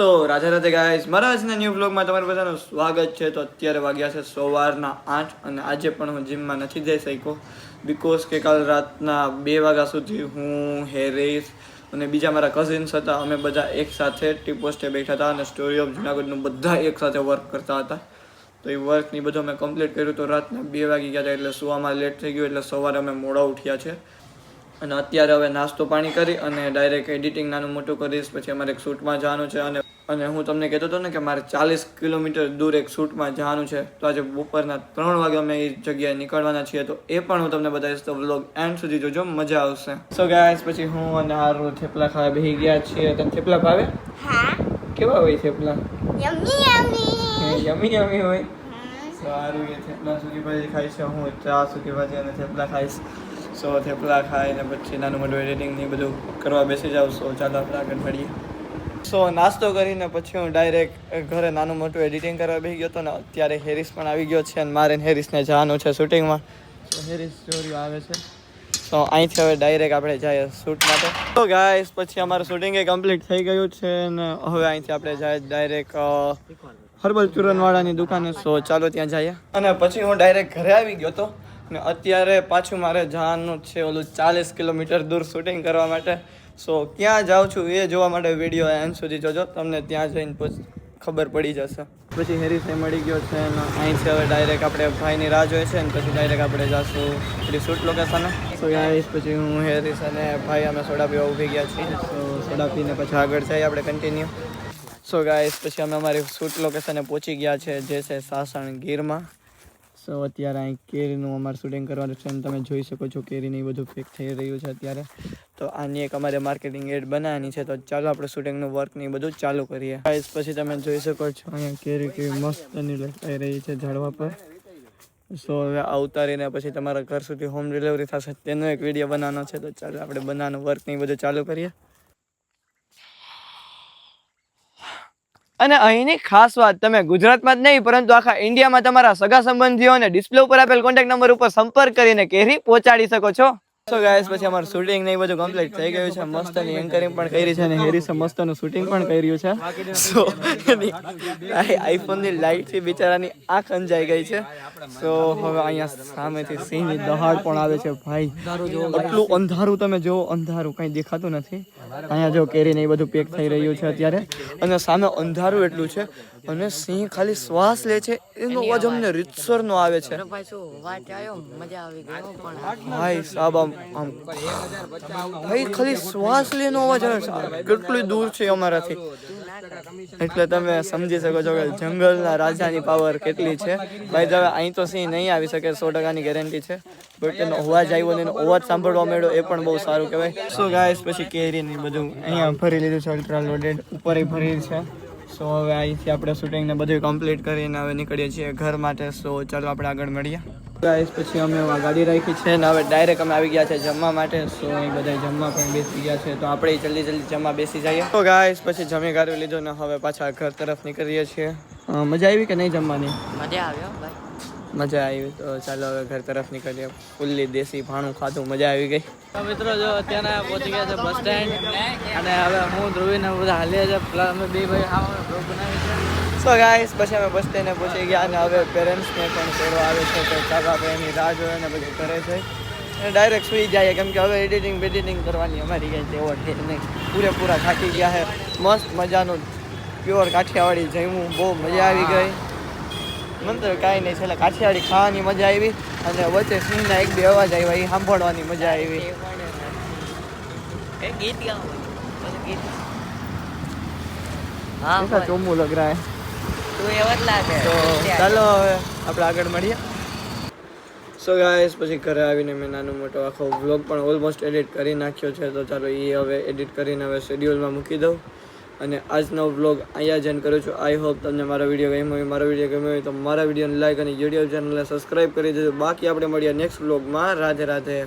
સો Radhe Radhe guys, મારા આજના new વ્લોગમાં તમારું બધાનું સ્વાગત છે. તો અત્યારે વાગ્યા છે સવારના 8 અને આજે પણ હું જીમમાં નથી જઈ શક્યો બિકોઝ કે કાલ રાતના 2 વાગ્યા સુધી હું હેરીસ અને બીજા મારા કઝિન્સ હતા, અમે બધા એક સાથે ટી પોસ્ટે બેઠા હતા અને સ્ટોરી ઓફ જુનાગઢનું બધા એક સાથે વર્ક કરતા હતા. તો એ વર્કની બધું અમે કમ્પ્લીટ કર્યું. તો રાતના 2 વાગી ગયા હતા એટલે સુવામાં લેટ થઈ ગયું, એટલે સવારે અમે મોડા ઉઠ્યા છે અને અત્યારે હવે નાસ્તો પાણી કરી અને ડાયરેક્ટ એડિટિંગ નાનું મોટું કરીશ. પછી અમારે એક શૂટમાં જવાનું છે અને હું તમને કહેતો હતો ને કે મારે 40 કિલોમીટર દૂર એક શૂટમાં જવાનું છે. તો આજે બપોરના 3 વાગે અમે એ જગ્યાએ નીકળવાના છીએ. તો એ પણ હું તમને બતાવીશ, તો વ્લોગ એન્ડ સુધી જોજો, મજા આવશે. સો ગાઈસ, પછી હું અને હારું થેપલા ખાવા બેસી ગયા છીએ. તને થેપલા ભાવે? હા. કેવા હોય થેપલા? Yummy yummy. યમી યમી હોય. સારું, એ થેપલા સૂકી ભાજી ખાઈશ, હું ચા સૂકી ભાજી અને થેપલા ખાઈશ. સો થેપલા ખાઈને પછી નાનું મોટું એડિટિંગ ને બધું કરવા બેસી જાઉં. સો ચાલો આપણે આગળ મળીએ. સો નાસ્તો કરીને પછી હું ડાયરેક્ટ ઘરે નાનું મોટું એડિટિંગ કરવા બેસી ગયો હતો ને અત્યારે હેરીસ પણ આવી ગયો છે અને મારે હેરીસને જવાનું છે શૂટિંગમાં. તો હેરીસ સ્ટોરીઓ આવે છે. તો અહીંથી હવે ડાયરેક્ટ આપણે જઈએ શૂટ માટે. તો ગાઈસ, પછી અમારું શૂટિંગ એ કમ્પ્લીટ થઈ ગયું છે ને હવે અહીંથી આપણે જઈએ ડાયરેક્ટ હર્બલ ચૂરનવાળાની દુકાને. સો ચાલો ત્યાં જઈએ. અને પછી હું ડાયરેક્ટ ઘરે આવી ગયો હતો ને અત્યારે પાછું મારે જવાનું છે ઓલું 40 કિલોમીટર દૂર શૂટિંગ કરવા માટે. સો ક્યાં જાઉં છું એ જોવા માટે વિડીયો એન્ડ સુધી જોજો, તમને ત્યાં જઈને ખબર પડી જશે. પછી હેરીસ મળી ગયો છે અને અહીંથી હવે ડાયરેક્ટ આપણે ભાઈની રાહ જોઈએ છે ને પછી ડાયરેક્ટ આપણે જઈશું પેલી શૂટ લોકેશને. સો ગાઈસ, પછી હું હેરીસ અને ભાઈ અમે સોડા પીવા ઊભી ગયા છીએ. સો સોડા પીને પછી આગળ જઈએ આપણે કન્ટિન્યુ. સો ગાઈસ, પછી અમે અમારી શૂટ લોકેશને પહોંચી ગયા છે જે છે સાસણ ગીરમાં. સો અત્યારે અહીં કેરીનું અમારે શૂટિંગ કરવાનું છે અને તમે જોઈ શકો છો કેરીને એ બધું પેક થઈ રહ્યું છે અત્યારે. તો આની એક અમારે માર્કેટિંગ એડ બનાવવાની છે. તો ચાલો આપણે શૂટિંગનું વર્ક ને બધું ચાલુ કરીએ. પછી તમે જોઈ શકો છો અહીંયા કેરી કેવી મસ્તની લટકાઈ રહી છે ઝાડવા પર. સો હવે આ ઉતારીને પછી તમારા ઘર સુધી હોમ ડિલિવરી થશે તેનો એક વિડીયો બનાવવાનો છે. તો ચાલો આપણે બનાવવાનું વર્ક ને બધું ચાલુ કરીએ. અને અહીંની ખાસ વાત, તમે ગુજરાતમાં જ નહીં પરંતુ આખા ઇન્ડિયામાં તમારા સગા સંબંધીઓને ડિસ્પ્લે ઉપર આપેલ કોન્ટેક્ટ નંબર ઉપર સંપર્ક કરીને કેરી પહોંચાડી શકો છો. સો ગાઈસ, પછી અમારું શૂટિંગ ને બધું કમ્પ્લીટ થઈ ગયું છે. મસ્તની એન્કરિંગ પણ કરી છે અને હેરીસે મસ્તનું શૂટિંગ પણ કર્યું છે. સો આઈફોનની લાઇટથી બિચારાની આંખ અંજાઈ ગઈ છે. સો હવે અહીંયા સામેથી સિંહની દહાડ પણ આવે છે. ભાઈ એટલું અંધારું, તમે જો અંધારું કંઈ દેખાતું નથી. અહીંયા જો કેરી ને એ બધું પેક થઈ રહ્યું છે અત્યારે અને સામે અંધારું એટલું છે અને સિંહ ખાલી શ્વાસ લે છે એનો અવાજ અમને રીતસર નો આવે છે. ભાઈ સાહેબ, આમ ભાઈ ખાલી શ્વાસ લેનો અવાજ આવે છે. કેટલું દૂર છે અમારાથી, એટલે તમે સમજી શકો છો કે જંગલના રાજાની પાવર કેટલી છે. ભાઈ હવે અહીં તો સિંહ નહીં આવી શકે, 100%ની ગેરંટી છે. બટ એનો અવાજ આવ્યો ને એનો અવાજ સાંભળવા મળ્યો એ પણ બહુ સારું કહેવાય. સો ગાઈસ, પછી કેરી ને બધું અહીંયા ભરી લીધું છે, અલ્ટ્રા લોડેડ ઉપર ભરી છે. સો હવે અહીંથી આપણે શૂટિંગ ને બધું કમ્પ્લીટ કરીને હવે નીકળીએ છીએ ઘર માટે. સો ચાલો આપણે આગળ મળીએ. ગાઈસ, પછી અમે ગાડી રાખી છે ને હવે ડાયરેક્ટ અમે આવી ગયા છે જમવા માટે. સો અહીં બધા જમવા પણ બેસી ગયા છે. તો આપણે જલ્દી જમવા બેસી જઈએ. તો ગાઈસ, પછી જમી ગાડી લીધું ને હવે પાછા ઘર તરફ નીકળીએ છીએ. મજા આવી કે નહીં જમવાની? મજા આવ્યો ભાઈ, મજા આવી. તો ચાલો હવે ઘર તરફ નીકળીએ. ફૂલ્લી દેશી ભાણું ખાધું, મજા આવી ગઈ. તો મિત્રો જો અત્યારે પહોંચી ગયા છે બસ સ્ટેન્ડ અને હવે હું ધ્રુવીને બધા હાલીએ છે. પ્લસ અમે બે ભાઈ ખાવાનો બ્લોગ બનાવી છે. સો ગાઈસ, પછી અમે બસ સ્ટેન્ડે પહોંચી ગયા અને હવે પેરેન્ટ્સને પણ તેડવા આવે છે. તો ચાલો આપણે એની રાહ જોઈએ ને પછી કરે છે અને ડાયરેક્ટ સુઈ જાય કેમ કે હવે એડિટિંગ કરવાની અમારી કંઈ તેવો છે નહીં. પૂરેપૂરા થાકી ગયા છે. મસ્ત મજાનું પ્યોર કાઠિયાવાડી જમ્યું, બહુ મજા આવી ગઈ. મંત્ર કાંઈ નહીં, છેલ્લે કાઠિયાવાડી ખાવાની મજા આવી અને વચ્ચે સિંહના 1-2 અવાજ આવ્યા એ સાંભળવાની મજા આવી. હા, ચોમું લગ રહા હે. તો ચાલો હવે આપણે આગળ મળીએ. સો ગાઈસ, પછી ઘરે આવીને મેં નાનો મોટો આખો વ્લોગ પણ ઓલમોસ્ટ એડિટ કરી નાખ્યો છે. તો ચાલો એ હવે એડિટ કરીને હવે શેડ્યુલમાં મૂકી દઉં અને આજનો વ્લોગ અહીંયા જ એન્ડ કરું છું. આઈ હોપ તમને મારો વિડીયો ગમ્યો હોય. મારો વિડીયો ગમ્યો હોય તો મારા વિડીયોને લાઈક અને યુટ્યુબ ચેનલને સબસ્ક્રાઈબ કરી દેજો. બાકી આપણે મળીએ નેક્સ્ટ વ્લોગમાં. રાધે રાધે.